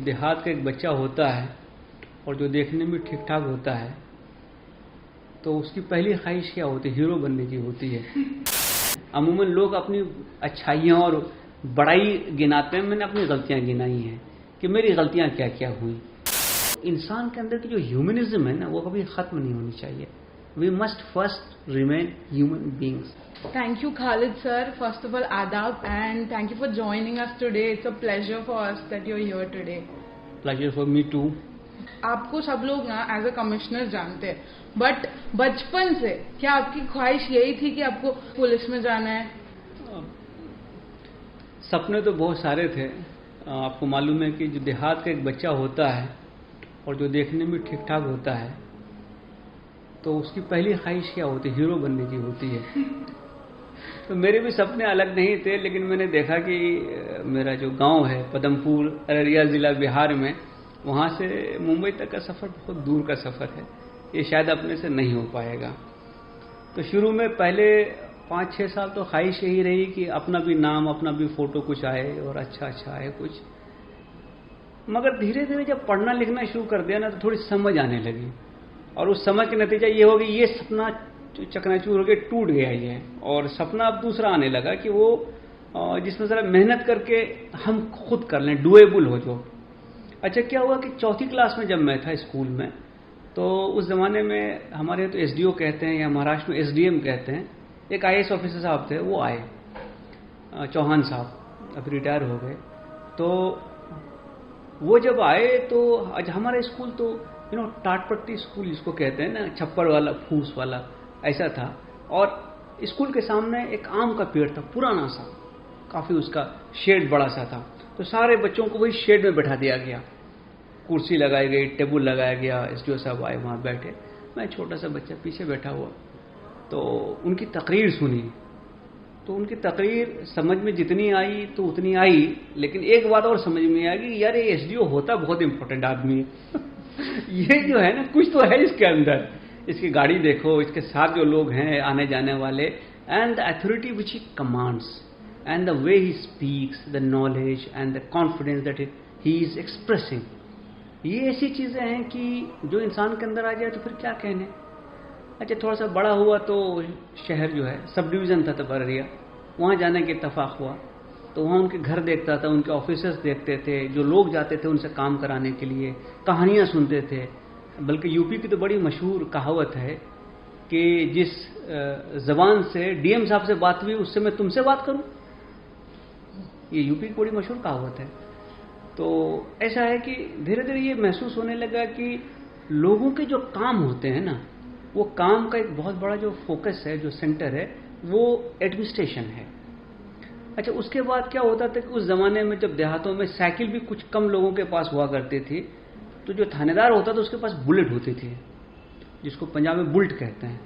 देहात का एक बच्चा होता है और जो देखने में ठीक ठाक होता है, तो उसकी पहली ख्वाहिश क्या होती है? हीरो बनने की होती है। अमूमन लोग अपनी अच्छाइयाँ और बड़ाई गिनाते हैं, मैंने अपनी गलतियाँ गिनाई हैं कि मेरी गलतियाँ क्या क्या हुई। इंसान के अंदर की जो ह्यूमनिज्म है ना, वो कभी ख़त्म नहीं होनी चाहिए। We must first remain human beings. Thank you, Khalid sir. First of all, adab, and thank you for joining us today. It's a pleasure for us that you're here today. Pleasure for me too. आपको सब लोग ना as a commissioner जानते हैं, but बचपन से क्या आपकी ख्वाहिश यही थी कि आपको पुलिस में जाना है? सपने तो बहुत सारे थे। आपको मालूम है कि जो देहात का एक बच्चा होता है और जो देखने में ठीक ठाक होता है, तो उसकी पहली ख्वाहिश क्या होती है? हीरो बनने की होती है। तो मेरे भी सपने अलग नहीं थे, लेकिन मैंने देखा कि मेरा जो गांव है पदमपुर, अररिया ज़िला बिहार में, वहाँ से मुंबई तक का सफ़र बहुत दूर का सफ़र है। ये शायद अपने से नहीं हो पाएगा। तो शुरू में पहले 5-6 साल तो ख्वाहिश यही रही कि अपना भी नाम, अपना भी फ़ोटो कुछ आए और अच्छा आए कुछ। मगर धीरे धीरे जब पढ़ना लिखना शुरू कर दिया ना, तो थोड़ी समझ आने लगी, और उस समझ का नतीजा ये हो कि ये सपना चकनाचूर होकर टूट गया ये, और सपना अब दूसरा आने लगा कि वो जिसमें ज़रा मेहनत करके हम खुद कर लें, डुएबल हो जो। अच्छा, क्या हुआ कि 4th क्लास में जब मैं था स्कूल में, तो उस ज़माने में हमारे यहाँ तो एसडीओ कहते हैं या महाराष्ट्र में एसडीएम कहते हैं, एक आईएएस ऑफिसर साहब थे, वो आए, चौहान साहब, अब रिटायर हो गए। तो वो जब आए तो आज हमारा स्कूल तो टाटपट्टी स्कूल जिसको कहते हैं ना, छप्पर वाला, फूस वाला, ऐसा था। और स्कूल के सामने एक आम का पेड़ था, पुराना सा, काफ़ी उसका शेड बड़ा सा था। तो सारे बच्चों को वही शेड में बैठा दिया गया, कुर्सी लगाई गई, टेबल लगाया गया, एसडीओ साहब आए, वहाँ बैठे, मैं छोटा सा बच्चा पीछे बैठा हुआ। तो उनकी तकरीर सुनी, तो उनकी तकरीर समझ में जितनी आई तो उतनी आई, लेकिन एक बात और समझ में आ गई, यार ये एसडीओ होता बहुत इंपॉर्टेंट आदमी है। ये जो है ना, कुछ तो है इसके अंदर, इसकी गाड़ी देखो, इसके साथ जो लोग हैं आने जाने वाले, and the authority which he commands and the way he speaks, the knowledge and the confidence that he is expressing, ये ऐसी चीज़ें हैं कि जो इंसान के अंदर आ जाए तो फिर क्या कहने। अच्छा, थोड़ा सा बड़ा हुआ तो शहर जो है, सब डिवीज़न था तब अररिया, वहाँ जाने के इत्तेफाक हुआ। तो वहाँ उनके घर देखता था, उनके ऑफिसर्स देखते थे, जो लोग जाते थे उनसे काम कराने के लिए, कहानियाँ सुनते थे। बल्कि यूपी की तो बड़ी मशहूर कहावत है कि जिस ज़बान से डीएम साहब से बात हुई, उससे मैं तुमसे बात करूं, ये यूपी की बड़ी मशहूर कहावत है। तो ऐसा है कि धीरे धीरे ये महसूस होने लगा कि लोगों के जो काम होते हैं ना, वो काम का एक बहुत बड़ा जो फोकस है, जो सेंटर है, वो एडमिनिस्ट्रेशन है। अच्छा, उसके बाद क्या होता था कि उस ज़माने में जब देहातों में साइकिल भी कुछ कम लोगों के पास हुआ करती थी, तो जो थानेदार होता था उसके पास बुलेट होती थी, जिसको पंजाब में बुल्ट कहते हैं।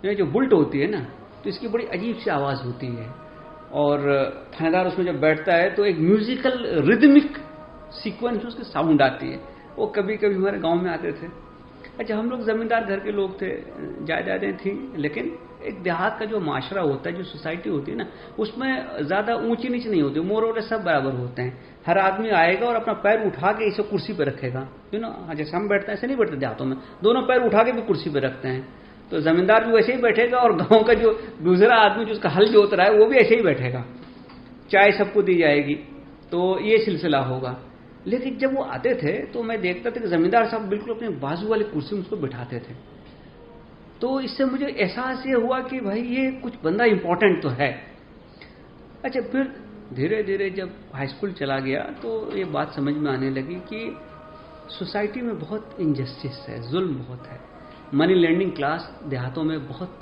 ये जो बुल्ट होती है ना, तो इसकी बड़ी अजीब सी आवाज़ होती है, और थानेदार उसमें जब बैठता है तो एक म्यूजिकल रिदमिक सीक्वेंस उसकी साउंड आती है। वो कभी कभी हमारे गांव में आते थे। अच्छा, हम लोग ज़मींदार घर के लोग थे, जायदादें थी, लेकिन एक देहात का जो माशरा होता है, जो सोसाइटी होती है ना, उसमें ज़्यादा ऊंची नीच नहीं होती, मोर और सब बराबर होते हैं। हर आदमी आएगा और अपना पैर उठा के इसे कुर्सी पे रखेगा, जैसे हम बैठते हैं ऐसे नहीं बैठते देहातों में, दोनों पैर उठा के भी कुर्सी पे रखते हैं। तो ज़मींदार भी वैसे ही बैठेगा, और गाँव का जो दूसरा आदमी जो उसका हल जोत रहा है, वो भी ऐसे ही बैठेगा, चाय सबको दी जाएगी, तो ये सिलसिला होगा। लेकिन जब वो आते थे तो मैं देखता था कि ज़मींदार साहब बिल्कुल अपने बाजू वाली कुर्सी में उसको बिठाते थे। तो इससे मुझे एहसास ये हुआ कि भाई ये कुछ बंदा इंपॉर्टेंट तो है। अच्छा, फिर धीरे धीरे जब हाई स्कूल चला गया तो ये बात समझ में आने लगी कि सोसाइटी में बहुत इनजस्टिस है, जुल्म बहुत है। मनी लेंडिंग क्लास देहातों में बहुत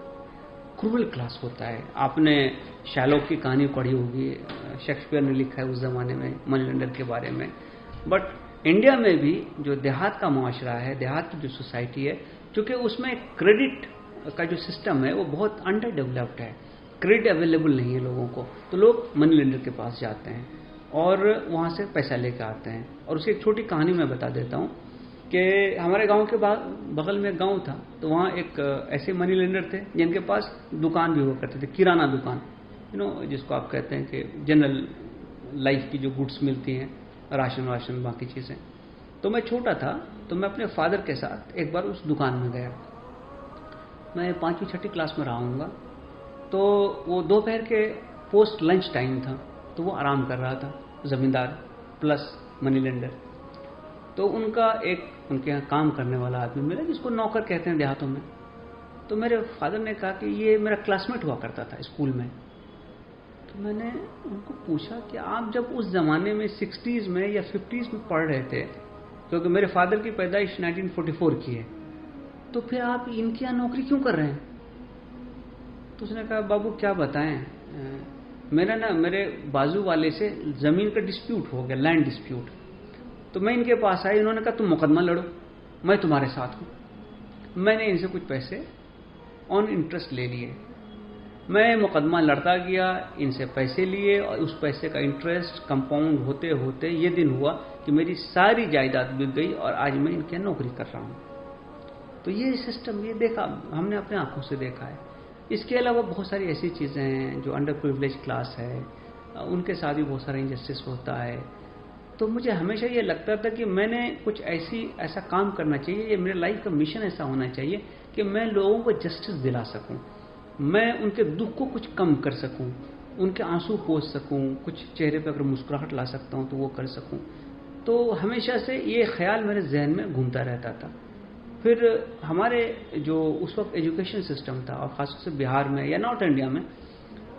क्रूअल क्लास होता है। आपने शैलोक की कहानी पढ़ी होगी, शेक्सपियर ने लिखा है उस ज़माने में मनी लेंडर के बारे में। बट इंडिया में भी जो देहात का माशरा है, देहात की जो सोसाइटी है, क्योंकि उसमें क्रेडिट का जो सिस्टम है वो बहुत अंडर डेवलप्ड है, क्रेडिट अवेलेबल नहीं है लोगों को, तो लोग मनी लेंडर के पास जाते हैं और वहाँ से पैसा लेकर आते हैं। और उसकी एक छोटी कहानी मैं बता देता हूँ कि हमारे गांव के बगल में गांव था, तो वहाँ एक ऐसे मनी लेंडर थे जिनके पास दुकान भी हुआ करते थे, किराना दुकान, जिसको आप कहते हैं कि जनरल लाइफ की जो गुड्स मिलती हैं राशन वाशन बाकी चीज़ें। तो मैं छोटा था, तो मैं अपने फादर के साथ एक बार उस दुकान में गया। मैं 5वीं 6वीं क्लास में रहा हूँगा। तो वो दोपहर के पोस्ट लंच टाइम था, तो वो आराम कर रहा था, ज़मींदार प्लस मनी लेंडर। तो उनके यहाँ काम करने वाला आदमी मिला, जिसको नौकर कहते हैं देहातों में। तो मेरे फादर ने कहा कि ये मेरा क्लासमेट हुआ करता था स्कूल में। तो मैंने उनको पूछा कि आप जब उस ज़माने में 60s में या 50s में पढ़ रहे थे, क्योंकि मेरे फादर की पैदाइश 1944 की है, तो फिर आप इनके यहाँ नौकरी क्यों कर रहे हैं? तो उसने कहा, बाबू क्या बताएं, मेरे बाजू वाले से ज़मीन का डिस्प्यूट हो गया, लैंड डिस्प्यूट। तो मैं इनके पास आया, इन्होंने कहा तुम मुकदमा लड़ो, मैं तुम्हारे साथ हूँ। मैंने इनसे कुछ पैसे ऑन इंटरेस्ट ले लिए, मैं मुकदमा लड़ता गया, इनसे पैसे लिए, और उस पैसे का इंटरेस्ट कंपाउंड होते होते ये दिन हुआ कि मेरी सारी जायदाद बिक गई और आज मैं इनके यहाँ नौकरी कर रहा हूँ। तो ये सिस्टम, ये देखा हमने अपने आंखों से देखा है। इसके अलावा बहुत सारी ऐसी चीज़ें हैं जो अंडर प्रिविलेज क्लास है, उनके साथ भी बहुत सारा इंजस्टिस होता है। तो मुझे हमेशा ये लगता था कि मैंने कुछ ऐसा काम करना चाहिए, ये मेरे लाइफ का मिशन ऐसा होना चाहिए कि मैं लोगों को जस्टिस दिला सकूं, मैं उनके दुख को कुछ कम कर सकूं, उनके आंसू पोंछ सकूं, कुछ चेहरे पर अगर मुस्कुराहट ला सकता हूं तो वो कर सकूं। तो हमेशा से ये ख्याल मेरे जहन में घूमता रहता था। फिर हमारे जो उस वक्त एजुकेशन सिस्टम था, और खासतौर से बिहार में या नॉर्थ इंडिया में,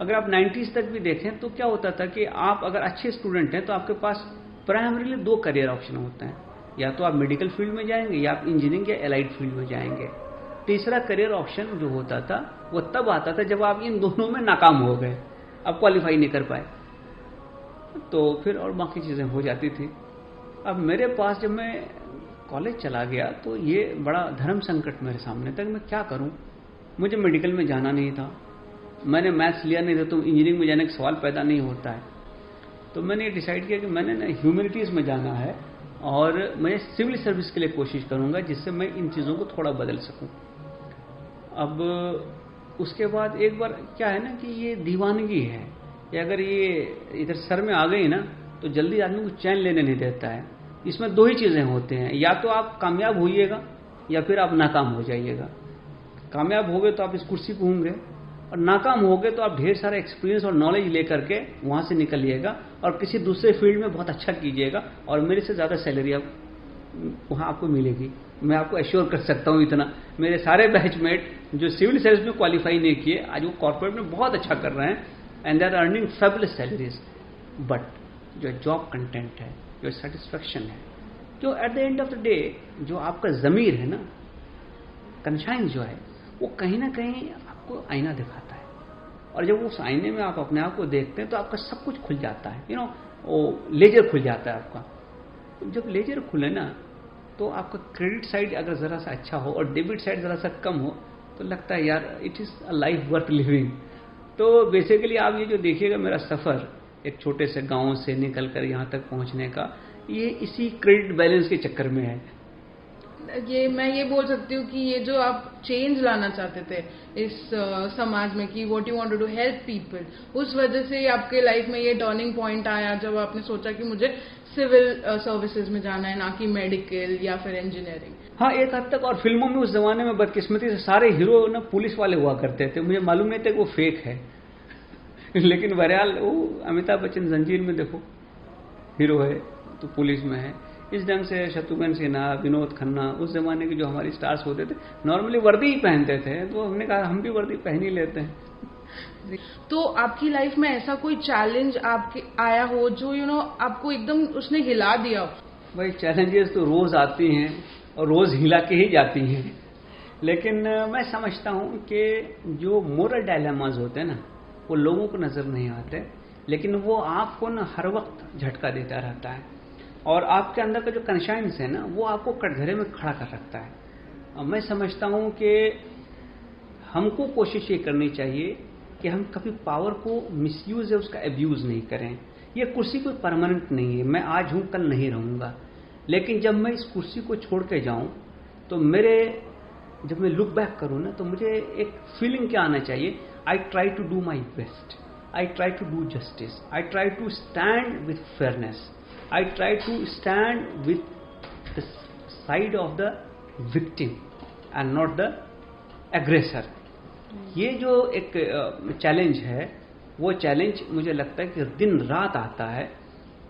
अगर आप 90s तक भी देखें तो क्या होता था कि आप अगर अच्छे स्टूडेंट हैं तो आपके पास प्राइमरीली 2 करियर ऑप्शन होते हैं, या तो आप मेडिकल फील्ड में जाएंगे या आप इंजीनियरिंग या एलाइड फील्ड में जाएंगे। तीसरा करियर ऑप्शन जो होता था वो तब आता था जब आप इन दोनों में नाकाम हो गए, आप क्वालिफाई नहीं कर पाए, तो फिर और बाकी चीज़ें हो जाती थी। अब मेरे पास जब मैं कॉलेज चला गया तो ये बड़ा धर्म संकट मेरे सामने था कि मैं क्या करूं। मुझे मेडिकल में जाना नहीं था, मैंने मैथ्स लिया नहीं था, तो इंजीनियरिंग में जाने का सवाल पैदा नहीं होता है। तो मैंने डिसाइड किया कि मैंने ना ह्यूमैनिटीज़ में जाना है और मैं सिविल सर्विस के लिए कोशिश करूंगा, जिससे मैं इन चीज़ों को थोड़ा बदल सकूं। अब उसके बाद एक बार क्या है ना कि ये दीवानगी है, या अगर ये इधर सर में आ गई ना तो जल्दी आदमी को चैन लेने नहीं देता है। इसमें 2 ही चीज़ें होते हैं, या तो आप कामयाब होइएगा या फिर आप नाकाम हो जाइएगा। कामयाब हो गए तो आप इस कुर्सी पर होंगे, और नाकाम हो गए तो आप ढेर सारा एक्सपीरियंस और नॉलेज लेकर के वहाँ से निकलिएगा और किसी दूसरे फील्ड में बहुत अच्छा कीजिएगा, और मेरे से ज़्यादा सैलरी आप वहाँ आपको मिलेगी। मैं आपको एश्योर कर सकता हूँ इतना। मेरे सारे बैचमेट जो सिविल सर्विस में क्वालिफाई नहीं किए, आज वो कॉर्पोरेट में बहुत अच्छा कर रहे हैं, and they are earning fabulous salaries. But जो जॉब कंटेंट है, जो सेटिस्फेक्शन है, जो at the end of the day जो आपका ज़मीर है ना, कंशाइन जो है, वो कहीं ना कहीं आपको आईना दिखाता है। और जब उस आईने में आप अपने आप को देखते हैं तो आपका सब कुछ खुल जाता है, वो लेजर खुल जाता है आपका। जब लेजर खुले ना तो आपका क्रेडिट साइड अगर ज़रा सा अच्छा हो और डेबिट साइड ज़रा सा कम हो तो लगता है यार it is a life worth living. तो बेसिकली आप ये जो देखिएगा मेरा सफ़र एक छोटे से गांव से निकल कर यहाँ तक पहुँचने का, ये इसी क्रेडिट बैलेंस के चक्कर में है। मैं ये बोल सकती हूँ कि ये जो आप चेंज लाना चाहते थे इस समाज में कि what you wanted to help people, उस वजह से आपके लाइफ में ये टर्निंग पॉइंट आया जब आपने सोचा कि मुझे सिविल सर्विसेज में जाना है, ना कि मेडिकल या फिर इंजीनियरिंग। हाँ, एक हद तक। और फिल्मों में उस जमाने में बदकिस्मती से सारे हीरो ना पुलिस वाले हुआ करते थे, मुझे मालूम नहीं था कि वो फेक है लेकिन बहरहाल वो अमिताभ बच्चन जंजीर में देखो हीरो है तो पुलिस में है। इस ढंग से शत्रुघ्न सिन्हा, विनोद खन्ना, उस जमाने के जो हमारी स्टार्स होते थे नॉर्मली वर्दी ही पहनते थे, तो हमने कहा हम भी वर्दी पहन ही लेते हैं। तो आपकी लाइफ में ऐसा कोई चैलेंज आपके आया हो जो आपको एकदम उसने हिला दिया हो? भाई चैलेंजेस तो रोज आती हैं और रोज हिला के ही जाती हैं, लेकिन मैं समझता हूँ कि जो मोरल डायलेमाज होते हैं ना वो लोगों को नजर नहीं आते, लेकिन वो आपको ना हर वक्त झटका देता रहता है और आपके अंदर का जो कंशाइंस है ना वो आपको कटघरे में खड़ा कर रखता है। मैं समझता हूँ कि हमको कोशिश ये करनी चाहिए कि हम कभी पावर को मिसयूज है उसका एब्यूज नहीं करें। ये कुर्सी कोई परमानेंट नहीं है, मैं आज हूँ कल नहीं रहूँगा, लेकिन जब मैं इस कुर्सी को छोड़ के जाऊँ तो जब मैं लुक बैक करूँ ना तो मुझे एक फीलिंग क्या आना चाहिए, I try to do my best, I try to do justice, I try to stand with fairness. I try to stand with the side of the victim and not the aggressor. ये जो एक challenge है, वो challenge मुझे लगता है कि दिन रात आता है,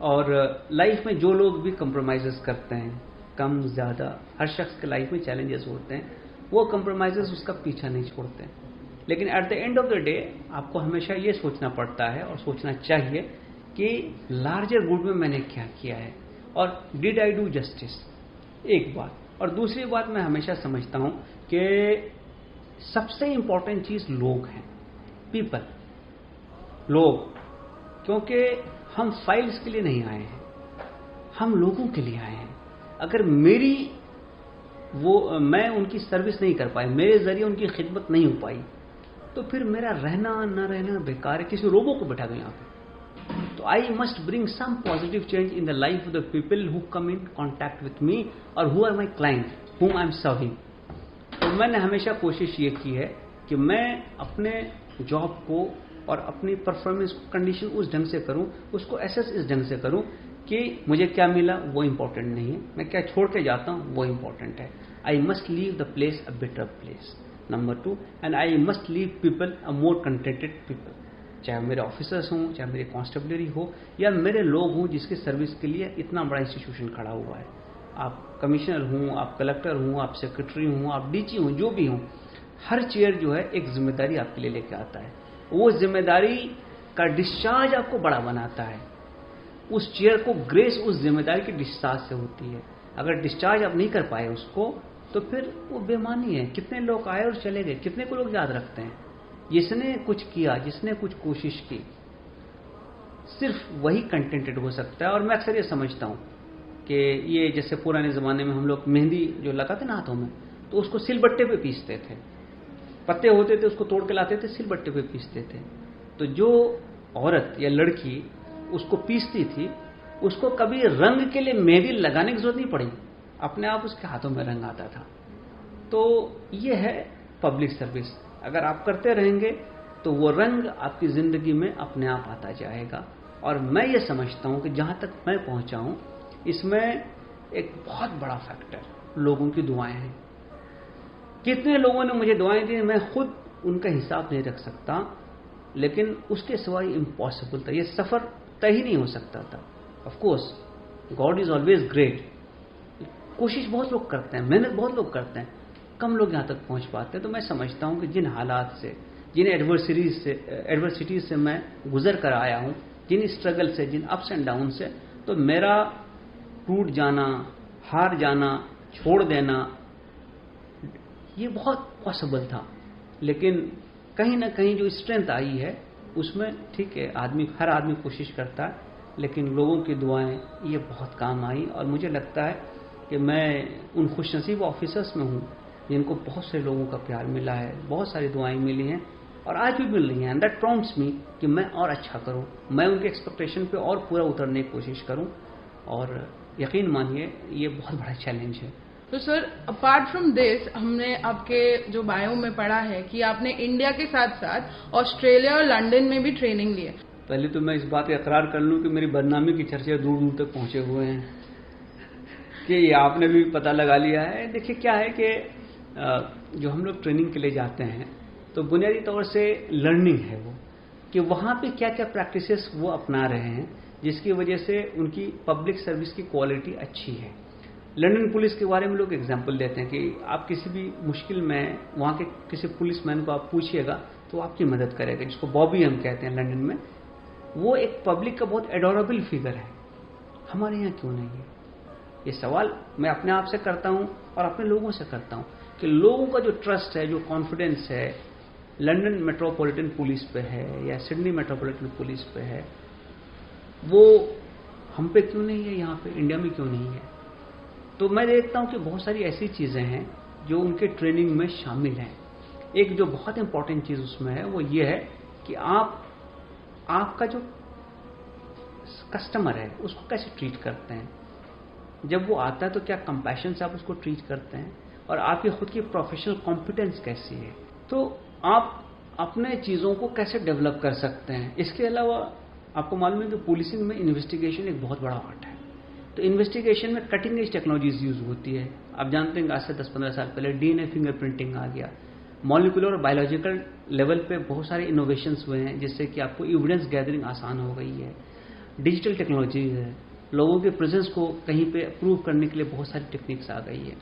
और लाइफ में जो लोग भी कंप्रोमाइजेस करते हैं, कम ज़्यादा हर शख्स के लाइफ में चैलेंजेस होते हैं, वो कंप्रोमाइजेस उसका पीछा नहीं छोड़ते हैं। लेकिन eight the end of the day आपको हमेशा ये सोचना पड़ता है और सोचना चाहिए कि लार्जर गुड में मैंने क्या किया है, और डिड आई डू जस्टिस, एक बात। और दूसरी बात मैं हमेशा समझता हूं कि सबसे इंपॉर्टेंट चीज लोग हैं, पीपल, लोग, क्योंकि हम फाइल्स के लिए नहीं आए हैं, हम लोगों के लिए आए हैं। अगर मैं उनकी सर्विस नहीं कर पाई, मेरे जरिए उनकी खिदमत नहीं हो पाई, तो फिर मेरा रहना न रहना बेकार है। किसी रोबो को बैठा दो यहाँ पे, तो I must bring some positive change in the life of the people who come in contact with me और हु आर माई क्लाइंट हुम आई एम सर्विंग। तो मैंने हमेशा कोशिश ये की है कि मैं अपने जॉब को और अपनी परफॉर्मेंस कंडीशन उस ढंग से करूं, उसको एसेस इस ढंग से करूं कि मुझे क्या मिला वो इंपॉर्टेंट नहीं है, मैं क्या छोड़ के जाता हूं वो इंपॉर्टेंट है। I must leave the place a better place, number 2, and I must leave people a more contented people, चाहे मेरे ऑफिसर्स हों, चाहे मेरी कॉन्स्टेबलरी हो, या मेरे लोग हों जिसकी सर्विस के लिए इतना बड़ा इंस्टीट्यूशन खड़ा हुआ है। आप कमिश्नर हों, आप कलेक्टर हों, आप सेक्रेटरी हों, आप डीजी हों, जो भी हों, हर चेयर जो है एक जिम्मेदारी आपके लिए लेके आता है। वो जिम्मेदारी का डिस्चार्ज आपको बड़ा बनाता है। उस चेयर को ग्रेस उस जिम्मेदारी की डिस्चार्ज से होती है। अगर डिस्चार्ज आप नहीं कर पाए उसको, तो फिर वो बेमानी है। कितने लोग आए और चले गए, कितने को लोग याद रखते हैं? जिसने कुछ किया, जिसने कुछ कोशिश की, सिर्फ वही कंटेंटेड हो सकता है। और मैं अक्सर ये समझता हूं कि ये जैसे पुराने जमाने में हम लोग मेहंदी जो लगाते ना हाथों में, तो उसको सिलबट्टे पे पीसते थे, पत्ते होते थे उसको तोड़ के लाते थे, सिलबट्टे पे पीसते थे। तो जो औरत या लड़की उसको पीसती थी, उसको कभी रंग के लिए मेहंदी लगाने की जरूरत नहीं पड़ी, अपने आप उसके हाथों में रंग आता था। तो ये है पब्लिक सर्विस। अगर आप करते रहेंगे तो वो रंग आपकी जिंदगी में अपने आप आता जाएगा। और मैं ये समझता हूं कि जहां तक मैं पहुंचा हूं, इसमें एक बहुत बड़ा फैक्टर लोगों की दुआएं हैं। कितने लोगों ने मुझे दुआएं दी, मैं खुद उनका हिसाब नहीं रख सकता, लेकिन उसके सिवाय इम्पॉसिबल था। ये सफर तय ही नहीं हो सकता था। Of course God is always great. कोशिश बहुत लोग करते हैं, मेहनत बहुत लोग करते हैं, कम लोग यहां तक पहुंच पाते हैं। तो मैं समझता हूं कि जिन हालात से, जिन एडवर्सिटीज से मैं गुजर कर आया हूं, जिन स्ट्रगल से, जिन अप्स एंड डाउन से, तो मेरा टूट जाना, हार जाना, छोड़ देना, ये बहुत पॉसिबल था। लेकिन कहीं ना कहीं जो स्ट्रेंथ आई है उसमें, ठीक है, हर आदमी कोशिश करता है, लेकिन लोगों की दुआएं ये बहुत काम आई। और मुझे लगता है कि मैं उन खुशनसीब ऑफिसर्स में हूँ जिनको बहुत से लोगों का प्यार मिला है, बहुत सारी दुआएं मिली हैं और आज भी मिल रही हैं। एंड दैट प्रॉम्प्ट्स मी कि मैं और अच्छा करूं, मैं उनके एक्सपेक्टेशन पे और पूरा उतरने की कोशिश करूं। और यकीन मानिए ये बहुत बड़ा चैलेंज है। तो सर, अपार्ट फ्रॉम दिस, हमने आपके जो बायो में पढ़ा है कि आपने इंडिया के साथ साथ ऑस्ट्रेलिया और लंदन में भी ट्रेनिंग ली है। पहले तो मैं इस बात का इकरार कर लूं कि मेरी बदनामी की चर्चे दूर दूर तक पहुंचे हुए हैं कि ये आपने भी पता लगा लिया है। देखिए क्या है कि जो हम लोग ट्रेनिंग के लिए जाते हैं, तो बुनियादी तौर से लर्निंग है वो, कि वहां पे क्या क्या प्रैक्टिसेस वो अपना रहे हैं, जिसकी वजह से उनकी पब्लिक सर्विस की क्वालिटी अच्छी है। लंदन पुलिस के बारे में लोग एग्जांपल देते हैं कि आप किसी भी मुश्किल में वहां के किसी पुलिसमैन को आप पूछिएगा तो आपकी मदद करेगा, जिसको बॉबी हम कहते हैं लंदन में। वो एक पब्लिक का बहुत एडोरेबल फिगर है। हमारे यहाँ क्यों नहीं है? ये सवाल मैं अपने आप से करता हूं और अपने लोगों से करता हूं कि लोगों का जो ट्रस्ट है, जो कॉन्फिडेंस है लंदन मेट्रोपॉलिटन पुलिस पे है या सिडनी मेट्रोपॉलिटन पुलिस पे है, वो हम पे क्यों नहीं है? यहाँ पे इंडिया में क्यों नहीं है? तो मैं देखता हूं कि बहुत सारी ऐसी चीजें हैं जो उनके ट्रेनिंग में शामिल हैं। एक जो बहुत इंपॉर्टेंट चीज उसमें है वो ये है कि आपका जो कस्टमर है उसको कैसे ट्रीट करते हैं। जब वो आता है तो क्या कंपैशन से आप उसको ट्रीट करते हैं, और आपकी खुद की प्रोफेशनल कॉम्पिटेंस कैसी है, तो आप अपने चीजों को कैसे डेवलप कर सकते हैं। इसके अलावा आपको मालूम है कि पुलिसिंग में इन्वेस्टिगेशन एक बहुत बड़ा पार्ट है। तो इन्वेस्टिगेशन में कटिंग एज टेक्नोलॉजीज यूज होती है। आप जानते हैं आज से 10-15 साल पहले डीएनए फिंगरप्रिंटिंग आ गया, मॉलिक्यूलर और बायोलॉजिकल लेवल पे बहुत सारे इनोवेशंस हुए हैं जिससे कि आपको एविडेंस गैदरिंग आसान हो गई है। डिजिटल टेक्नोलॉजी है, लोगों के प्रेजेंस को कहीं पे प्रूव करने के लिए बहुत सारी टेक्निक्स आ गई है।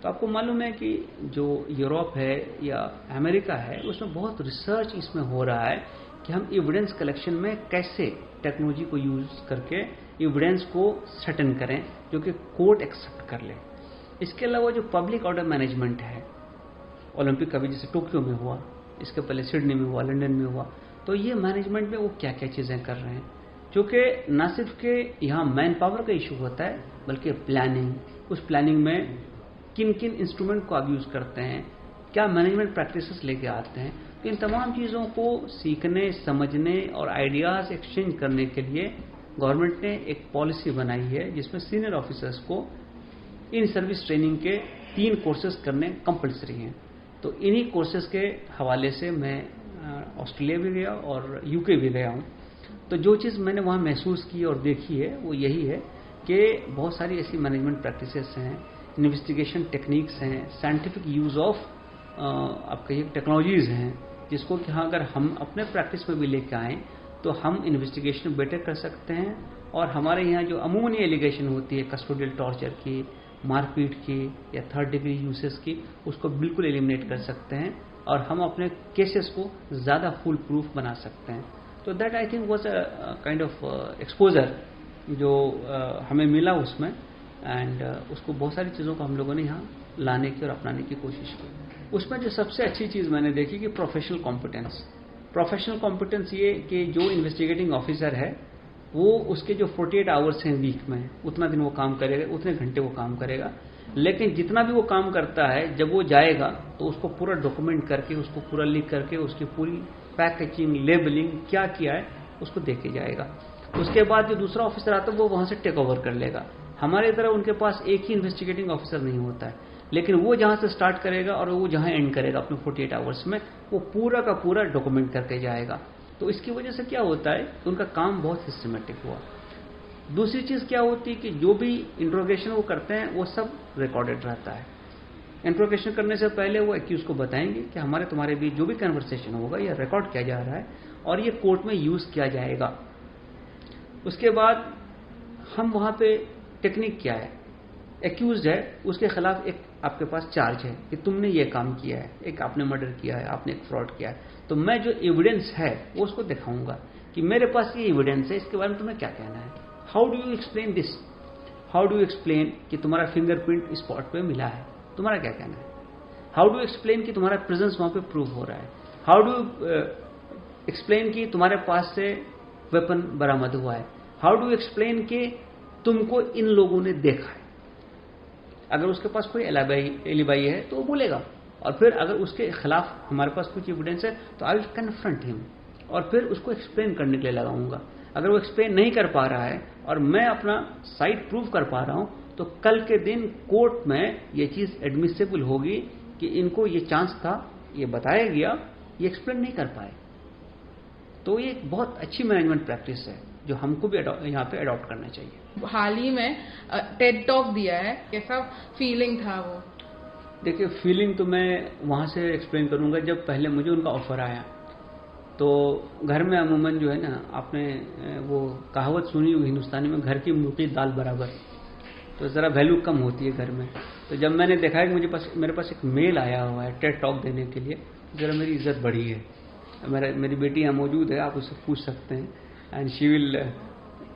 तो आपको मालूम है कि जो यूरोप है या अमेरिका है उसमें बहुत रिसर्च इसमें हो रहा है कि हम एविडेंस कलेक्शन में कैसे टेक्नोलॉजी को यूज करके एविडेंस को सर्टेन करें जो कि कोर्ट एक्सेप्ट कर ले। इसके अलावा जो पब्लिक ऑर्डर मैनेजमेंट है, ओलंपिक अभी जैसे टोक्यो में हुआ, इसके पहले सिडनी में हुआ, लंदन में हुआ, तो ये मैनेजमेंट में वो क्या क्या चीजें कर रहे हैं, क्योंकि न सिर्फ के यहाँ मैन पावर का इशू होता है बल्कि प्लानिंग, उस प्लानिंग में किन किन इंस्ट्रूमेंट को आप यूज करते हैं, क्या मैनेजमेंट प्रैक्टिसेस लेके आते हैं। तो इन तमाम चीजों को सीखने, समझने और आइडियाज एक्सचेंज करने के लिए गवर्नमेंट ने एक पॉलिसी बनाई है जिसमें सीनियर ऑफिसर्स को इन सर्विस ट्रेनिंग के 3 कोर्सेज करने कंपलसरी हैं। तो इन्हीं कोर्सेज के हवाले से मैं ऑस्ट्रेलिया भी गया और यूके भी गया हूँ। तो जो चीज़ मैंने वहाँ महसूस की और देखी है वो यही है कि बहुत सारी ऐसी मैनेजमेंट प्रैक्टिसेस हैं, इन्वेस्टिगेशन टेक्निक्स हैं, साइंटिफिक यूज ऑफ आप कहिए टेक्नोलॉजीज हैं जिसको कि हाँ अगर हम अपने प्रैक्टिस में भी लेके आएँ तो हम इन्वेस्टिगेशन बेटर कर सकते हैं। और हमारे यहाँ जो अमूमन एलिगेशन होती है कस्टोडियल टॉर्चर की, मारपीट की या 3rd डिग्री यूसेस की, उसको बिल्कुल एलिमिनेट कर सकते हैं और हम अपने केसेस को ज़्यादा फुल प्रूफ बना सकते हैं। तो that I think was a kind of exposure जो हमें मिला उसमें, एंड उसको बहुत सारी चीज़ों को हम लोगों ने यहाँ लाने की और अपनाने की कोशिश की। उसमें जो सबसे अच्छी चीज़ मैंने देखी कि प्रोफेशनल कॉम्पिटेंस ये कि जो इन्वेस्टिगेटिंग ऑफिसर है वो उसके जो 48 आवर्स हैं वीक में, उतना दिन वो काम करेगा, उतने घंटे वो काम करेगा, लेकिन जितना भी वो काम करता है जब वो जाएगा तो उसको पूरा डॉक्यूमेंट करके, उसको पूरा लिख करके, उसकी पूरी पैकेजिंग, लेबलिंग क्या किया है उसको दे के जाएगा। उसके बाद जो दूसरा ऑफिसर आता है वो वहां से टेक ओवर कर लेगा। हमारे तरह उनके पास एक ही इन्वेस्टिगेटिंग ऑफिसर नहीं होता है, लेकिन वो जहां से स्टार्ट करेगा और वो जहां एंड करेगा अपने 48 आवर्स में, वो पूरा का पूरा डॉक्यूमेंट करके जाएगा। तो इसकी वजह से क्या होता है कि उनका काम बहुत सिस्टमेटिक हुआ। दूसरी चीज क्या होती है कि जो भी इंट्रोगेशन वो करते हैं वो सब रिकॉर्डेड रहता है। इंट्रोगेशन करने से पहले वो एक्यूज को बताएंगे कि हमारे तुम्हारे बीच जो भी कन्वर्सेशन होगा ये रिकॉर्ड किया जा रहा है और ये कोर्ट में यूज किया जाएगा। उसके बाद हम वहां पे टेक्निक क्या है, एक्यूज है उसके खिलाफ एक आपके पास चार्ज है कि तुमने ये काम किया है, एक आपने मर्डर किया है, आपने एक फ्रॉड किया है, तो मैं जो एविडेंस है वो उसको दिखाऊंगा कि मेरे पास ये एविडेंस है, इसके बारे में तुम्हें क्या कहना है, how do you explain this, how do you explain कि तुम्हारा फिंगरप्रिंट स्पॉट पे मिला है, तुम्हारा क्या कहना है, हाउ डू एक्सप्लेन कि तुम्हारा प्रेजेंस वहां पे प्रूव हो रहा है, हाउ डू एक्सप्लेन कि तुम्हारे पास से वेपन बरामद हुआ है, हाउ डू एक्सप्लेन कि तुमको इन लोगों ने देखा है। अगर उसके पास कोई एलिबाई है तो वो बोलेगा, और फिर अगर उसके खिलाफ हमारे पास कुछ एविडेंस है तो आई विल कन्फ्रंट हिम और फिर उसको एक्सप्लेन करने के लिए लगाऊंगा। अगर वो एक्सप्लेन नहीं कर पा रहा है और मैं अपना साइड प्रूव कर पा रहा हूं तो कल के दिन कोर्ट में ये चीज एडमिसिबल होगी कि इनको ये चांस था, ये बताया गया, ये एक्सप्लेन नहीं कर पाए। तो ये एक बहुत अच्छी मैनेजमेंट प्रैक्टिस है जो हमको भी यहाँ पे अडॉप्ट करना चाहिए। हाल ही में टेड टॉक दिया है, कैसा फीलिंग था वो? देखिए फीलिंग तो मैं वहाँ से एक्सप्लेन करूँगा। जब पहले मुझे उनका ऑफर आया तो घर में अमूमन जो है ना, आपने वो कहावत सुनी हुई हिंदुस्तानी में, घर की मुर्गी दाल बराबर, तो ज़रा वैल्यू कम होती है घर में। तो जब मैंने देखा कि मेरे पास एक मेल आया हुआ है टेड टॉक देने के लिए, ज़रा मेरी इज्जत बढ़ी है। मेरी बेटी यहाँ मौजूद है, आप उससे पूछ सकते हैं and she will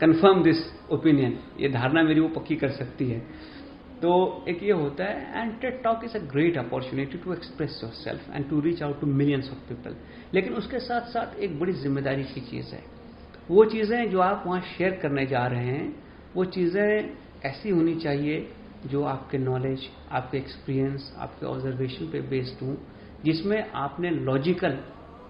confirm this opinion, ये धारणा मेरी वो पक्की कर सकती है। तो एक ये होता है, and TED talk is a great opportunity to express yourself and to reach out to millions of people. लेकिन उसके साथ साथ एक बड़ी जिम्मेदारी की चीज़ है, वो चीज़ें जो आप वहाँ शेयर करने जा रहे हैं वो चीज़ें ऐसी होनी चाहिए जो आपके नॉलेज, आपके एक्सपीरियंस, आपके ऑब्जर्वेशन पे बेस्ड हों, जिसमें आपने लॉजिकल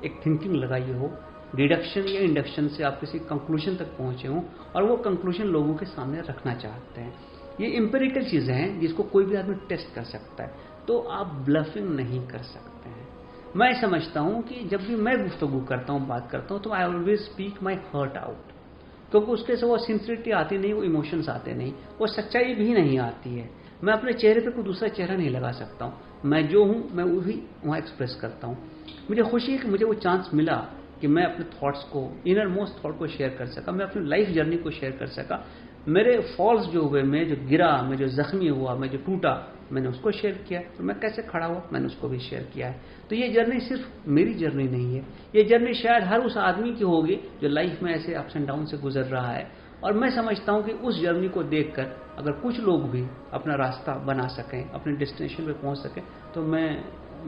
एक थिंकिंग लगाई हो, डिडक्शन या इंडक्शन से आप किसी कंक्लूजन तक पहुंचे हों और वो कंक्लूजन लोगों के सामने रखना चाहते हैं। ये एम्पिरिकल चीजें हैं जिसको कोई भी आदमी टेस्ट कर सकता है, तो आप ब्लफिंग नहीं कर सकते हैं। मैं समझता हूं कि जब भी मैं गुफ्तगू करता हूं, बात करता हूं, तो I always speak my hurt out. क्योंकि उसके से वो सिंसियरिटी आती नहीं, वो इमोशंस आते नहीं, वो सच्चाई भी नहीं आती है। मैं अपने चेहरे पे कोई दूसरा चेहरा नहीं लगा सकता हूँ। मैं जो हूँ मैं वही वहाँ एक्सप्रेस करता हूँ। मुझे खुशी है कि मुझे वो चांस मिला कि मैं अपने थॉट्स को, इनर मोस्ट थॉट को शेयर कर सका, मैं अपनी लाइफ जर्नी को शेयर कर सका। मेरे फॉल्स जो हुए, मैं जो गिरा, मैं जो जख्मी हुआ, मैं जो टूटा, मैंने उसको शेयर किया। तो मैं कैसे खड़ा हुआ, मैंने उसको भी शेयर किया है। तो ये जर्नी सिर्फ मेरी जर्नी नहीं है, ये जर्नी शायद हर उस आदमी की होगी जो लाइफ में ऐसे अप्स एंड डाउन से गुजर रहा है। और मैं समझता हूं कि उस जर्नी को देखकर अगर कुछ लोग भी अपना रास्ता बना सकें, अपने डेस्टिनेशन पे पहुंच सकें, तो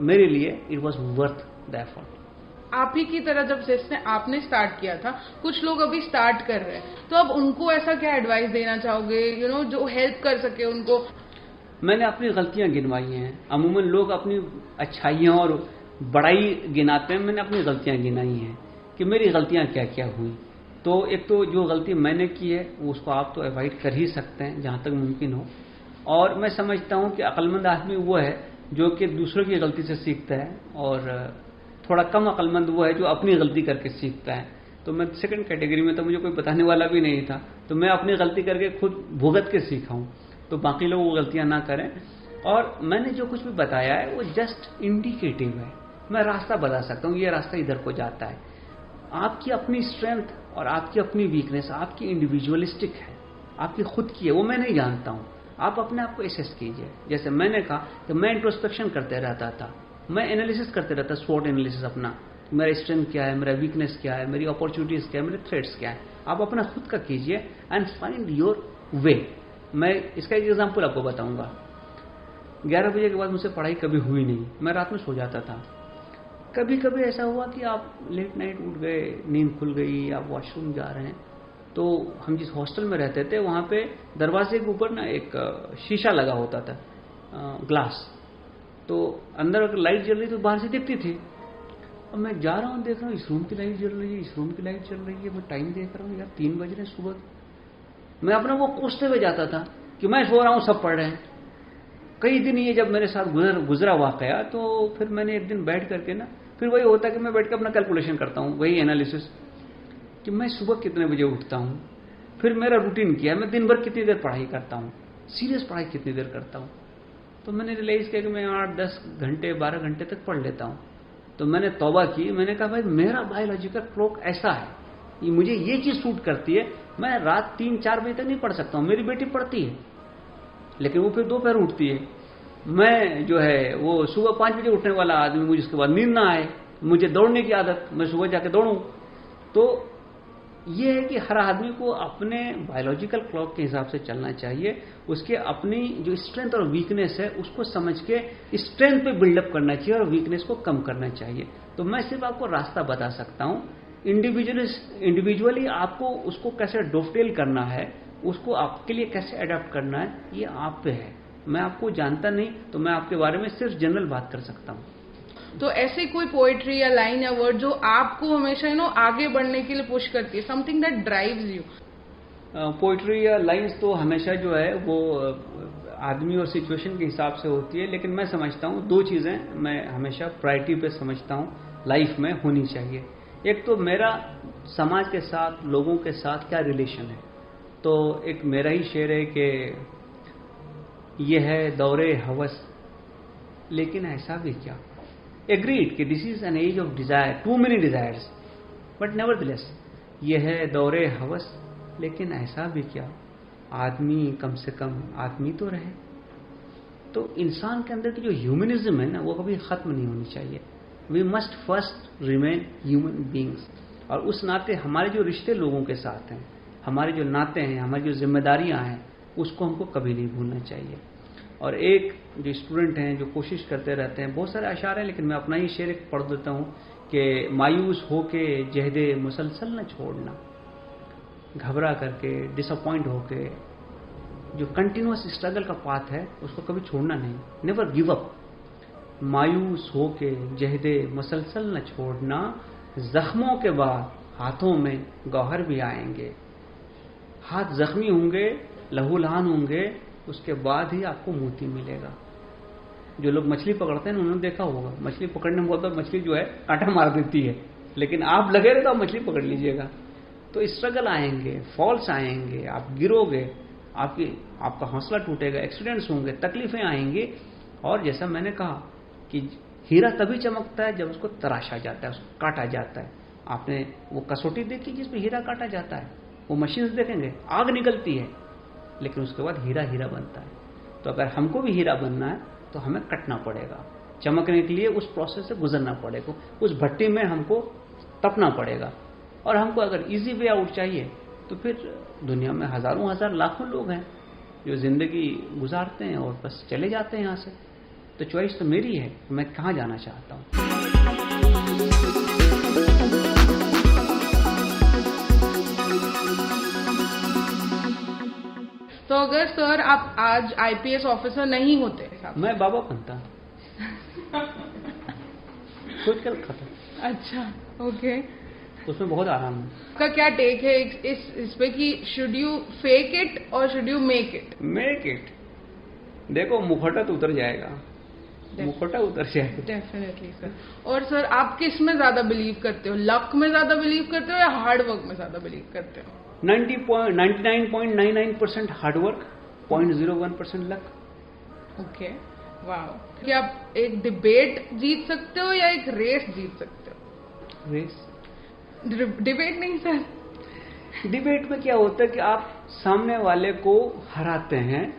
मेरे लिए it was worth the effort. आप ही की तरह जब जिसने आपने स्टार्ट किया था, कुछ लोग अभी स्टार्ट कर रहे हैं, तो अब उनको ऐसा क्या एडवाइस देना चाहोगे, जो हेल्प कर सके उनको? मैंने अपनी गलतियां गिनवाई हैं। अमूमन लोग अपनी अच्छाइयां और बड़ाई गिनाते हैं, मैंने अपनी गलतियां गिनाई हैं कि मेरी गलतियां क्या क्या हुई। तो एक तो जो गलती मैंने की है उसको आप तो अवॉइड कर ही सकते हैं जहां तक मुमकिन हो। और मैं समझता हूं कि अक्लमंद आदमी वो है जो कि दूसरों की गलती से सीखता है, और थोड़ा कम अक्लमंद वो है जो अपनी गलती करके सीखता है। तो मैं सेकंड कैटेगरी में, तो मुझे कोई बताने वाला भी नहीं था, तो मैं अपनी गलती करके खुद भुगत के सीखा हूं। तो बाकी लोग वो गलतियां ना करें। और मैंने जो कुछ भी बताया है वो जस्ट इंडिकेटिव है, मैं रास्ता बता सकता हूं, ये रास्ता इधर को जाता है। आपकी अपनी स्ट्रेंथ और आपकी अपनी वीकनेस आपकी इंडिविजुअलिस्टिक है, आपकी खुद की है, वो मैं नहीं जानता हूं। आप अपने आप को एसेस कीजिए। जैसे मैंने कहा कि मैं इंट्रोस्पेक्शन करते रहता था, मैं एनालिसिस करते रहता, स्वॉट एनालिसिस अपना, मेरा स्ट्रेंथ क्या है, मेरा वीकनेस क्या है, मेरी अपॉर्चुनिटीज क्या है, मेरे थ्रेट्स क्या है। आप अपना खुद का कीजिए एंड फाइंड योर वे। मैं इसका एक एग्जांपल आपको बताऊंगा। 11 बजे के बाद मुझसे पढ़ाई कभी हुई नहीं, मैं रात में सो जाता था। कभी कभी ऐसा हुआ कि आप लेट नाइट उठ गए, नींद खुल गई, आप वॉशरूम जा रहे हैं। तो हम जिस हॉस्टल में रहते थे वहां पे दरवाजे के ऊपर ना एक शीशा लगा होता था, ग्लास। तो अंदर अगर लाइट जल रही तो बाहर से दिखती थी। अब मैं जा रहा हूँ, देख रहा हूँ इस रूम की लाइट जल रही है, इस रूम की लाइट जल रही है। मैं टाइम देख रहा हूँ, यार 3 बज रहे हैं सुबह। मैं अपना वो कोसते हुए जाता था कि मैं सो रहा हूँ, सब पढ़ रहे हैं। कई दिन ये जब मेरे साथ गुजरा वाकया, तो फिर मैंने एक दिन बैठ करके ना, फिर वही होता कि मैं बैठ कर अपना कैलकुलेशन करता हूँ, वही एनालिसिस कि मैं सुबह कितने बजे उठता हूँ, फिर मेरा रूटीन क्या है, मैं दिन भर कितनी देर पढ़ाई करता हूँ, सीरियस पढ़ाई कितनी देर करता हूँ। तो मैंने रियलाइज किया कि मैं 8-10 घंटे 12 घंटे तक पढ़ लेता हूँ। तो मैंने तौबा की, मैंने कहा भाई मेरा बायोलॉजिकल क्लॉक ऐसा है, मुझे ये चीज सूट करती है, मैं रात 3-4 बजे तक नहीं पढ़ सकता हूँ। मेरी बेटी पढ़ती है लेकिन वो फिर दोपहर उठती है। मैं जो है वो सुबह 5 बजे उठने वाला आदमी, मुझे उसके बाद नींद ना आए, मुझे दौड़ने की आदत, मैं सुबह जाके दौड़ूं। तो ये है कि हर आदमी को अपने बायोलॉजिकल क्लॉक के हिसाब से चलना चाहिए। उसके अपनी जो स्ट्रेंथ और वीकनेस है उसको समझ के स्ट्रेंथ पे बिल्डअप करना चाहिए और वीकनेस को कम करना चाहिए। तो मैं सिर्फ आपको रास्ता बता सकता हूं। इंडिविजुअली आपको उसको कैसे डोफटेल करना है, उसको आपके लिए कैसे अडेप्ट करना है, ये आप पे है। मैं आपको जानता नहीं, तो मैं आपके बारे में सिर्फ जनरल बात कर सकता हूँ। तो ऐसे कोई पोएट्री या लाइन या वर्ड जो आपको हमेशा आगे बढ़ने के लिए पुश करती है, something that drives you? Poetry या लाइन्स तो हमेशा जो है वो आदमी और सिचुएशन के हिसाब से होती है, लेकिन मैं समझता हूँ 2 चीजें मैं हमेशा प्रायोरिटी पे समझता हूँ लाइफ में होनी चाहिए। एक तो मेरा समाज के साथ, लोगों के साथ क्या रिलेशन है। तो एक मेरा ही शेर है कि ये है दौरे हवस लेकिन ऐसा भी क्या। एग्रीड कि this is an age of desire, too many desires, but nevertheless ये है दौरे हवस लेकिन ऐसा भी क्या, आदमी कम से कम आदमी तो रहे। तो इंसान के अंदर की जो ह्यूमनिज्म है ना, वो कभी खत्म नहीं होनी चाहिए। We must first remain human beings. और उस नाते हमारे जो रिश्ते लोगों के साथ हैं, हमारे जो नाते हैं, हमारी जो जिम्मेदारियां हैं, उसको हमको कभी नहीं भूलना चाहिए। और एक जो स्टूडेंट हैं जो कोशिश करते रहते हैं, बहुत सारे अशार हैं लेकिन मैं अपना ही शेर एक पढ़ देता हूँ कि मायूस होके जहदे मुसलसल न छोड़ना, घबरा करके डिसअपॉइंट होके जो कंटिन्यूअस स्ट्रगल का पाथ है उसको कभी छोड़ना नहीं, नेवर गिव अप। मायूस होके जहदे मुसलसल न छोड़ना, जख्मों के बाद हाथों में गौहर भी आएंगे। हाथ जख्मी होंगे, लहूलहान होंगे, उसके बाद ही आपको मोती मिलेगा। जो लोग मछली पकड़ते हैं उन्होंने देखा होगा, मछली पकड़ने में बहुत बार मछली जो है कांटा मार देती है, लेकिन आप लगे रहे तो आप मछली पकड़ लीजिएगा। तो स्ट्रगल आएंगे, फॉल्स आएंगे, आप गिरोगे, आपका हौसला टूटेगा, एक्सीडेंट्स होंगे, तकलीफें आएंगी। और जैसा मैंने कहा कि हीरा तभी चमकता है जब उसको तराशा जाता है, उसको काटा जाता है। आपने वो कसौटी देखी जिसमें हीरा काटा जाता है, वो मशीन देखेंगे आग निकलती है, लेकिन उसके बाद हीरा हीरा बनता है। तो अगर हमको भी हीरा बनना है तो हमें कटना पड़ेगा, चमकने के लिए उस प्रोसेस से गुजरना पड़ेगा, उस भट्टी में हमको तपना पड़ेगा। और हमको अगर इजी वे आउट चाहिए तो फिर दुनिया में हजारों हजार लाखों लोग हैं जो जिंदगी गुजारते हैं और बस चले जाते हैं यहाँ से। तो चॉइस तो मेरी है, मैं कहाँ जाना चाहता हूँ। तो अगर सर आप आज आईपीएस ऑफिसर नहीं होते, मैं बाबा बनता। खुद कर खत्म। अच्छा, ओके। उसमें बहुत आराम है। का क्या टेक है इस पे कि शुड यू फेक इट और should you make it? Make it. देखो मुखौटा तो उतर जाएगा, मुखौटा उतर जाएगा। Definitely sir. और सर आप किस में ज्यादा बिलीव करते हो, लक में ज्यादा बिलीव करते हो या हार्ड वर्क में ज्यादा बिलीव करते हो? 99.99% hard work, 0.01% luck. Okay, wow. कि आप एक डिबेट जीत सकते हो या एक रेस जीत सकते हो? रेस। डिबेट नहीं सर। डिबेट में क्या होता है कि आप सामने वाले को हराते हैं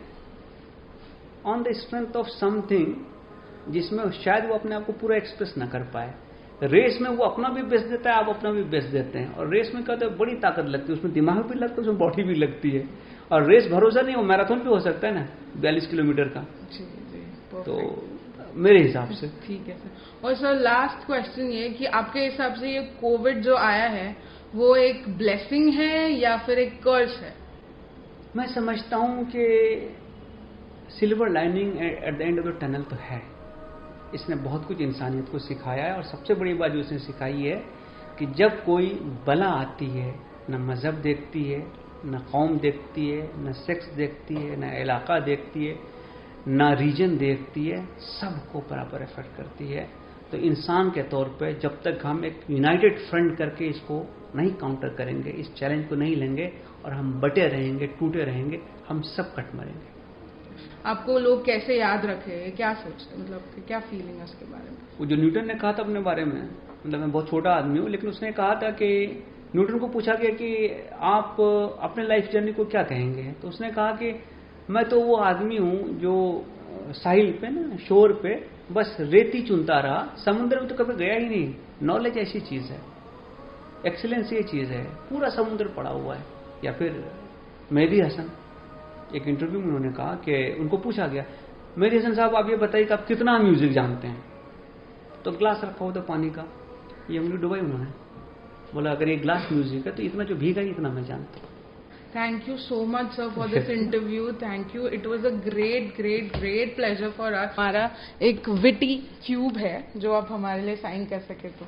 on the strength of something जिसमें शायद वो अपने आप को पूरा एक्सप्रेस ना कर पाए। रेस में वो अपना भी बेच देता है, आप अपना भी बेच देते हैं। और रेस में क्या होता है, बड़ी ताकत लगती है, उसमें दिमाग भी लगता है, उसमें बॉडी भी लगती है। और रेस भरोसा नहीं, वो मैराथन भी हो सकता है ना, 42 किलोमीटर का। जी जी, तो मेरे हिसाब से ठीक है सर। और सर लास्ट क्वेश्चन ये कि आपके हिसाब से ये कोविड जो आया है वो एक ब्लेसिंग है या फिर एक कर्स है? मैं समझता हूं कि silver lining eight the end of the tunnel तो है। इसने बहुत कुछ इंसानियत को सिखाया है। और सबसे बड़ी बात जो इसने सिखाई है कि जब कोई बला आती है, न मजहब देखती है, न कौम देखती है, न सेक्स देखती है, न इलाका देखती है, न रीजन देखती है, सबको बराबर इफेक्ट करती है। तो इंसान के तौर पे जब तक हम एक यूनाइटेड फ्रंट करके इसको नहीं काउंटर करेंगे, इस चैलेंज को नहीं लेंगे और हम बटे रहेंगे, टूटे रहेंगे, हम सब कट मरेंगे। आपको लोग कैसे याद रखे, क्या सोचते, मतलब क्या फीलिंग है उसके बारे में? वो जो न्यूटन ने कहा था अपने बारे में, मतलब मैं बहुत छोटा आदमी हूँ, लेकिन उसने कहा था कि न्यूटन को पूछा गया कि आप अपने लाइफ जर्नी को क्या कहेंगे, तो उसने कहा कि मैं तो वो आदमी हूँ जो साहिल पे ना, शोर पे बस रेती चुनता रहा, समुद्र में तो कभी गया ही नहीं। नॉलेज ऐसी चीज है, एक्सीलेंस ये चीज है, पूरा समुद्र पड़ा हुआ है। या फिर मेहदी हसन, एक इंटरव्यू में उन्होंने कहा कि उनको पूछा गया, मेहदी हसन साहब आप ये बताइए कि आप कितना म्यूजिक जानते हैं? तो ग्लास रखा हुआ था पानी का, ये उंगली डुबाई उन्होंने, बोला अगर ये ग्लास म्यूजिक है तो इतना जो भीगा इतना मैं जानता हूँ। Thank you so much sir for this interview. Thank you. It was a great pleasure for us. हमारा एक विटी क्यूब है जो आप हमारे लिए साइन कर सके तो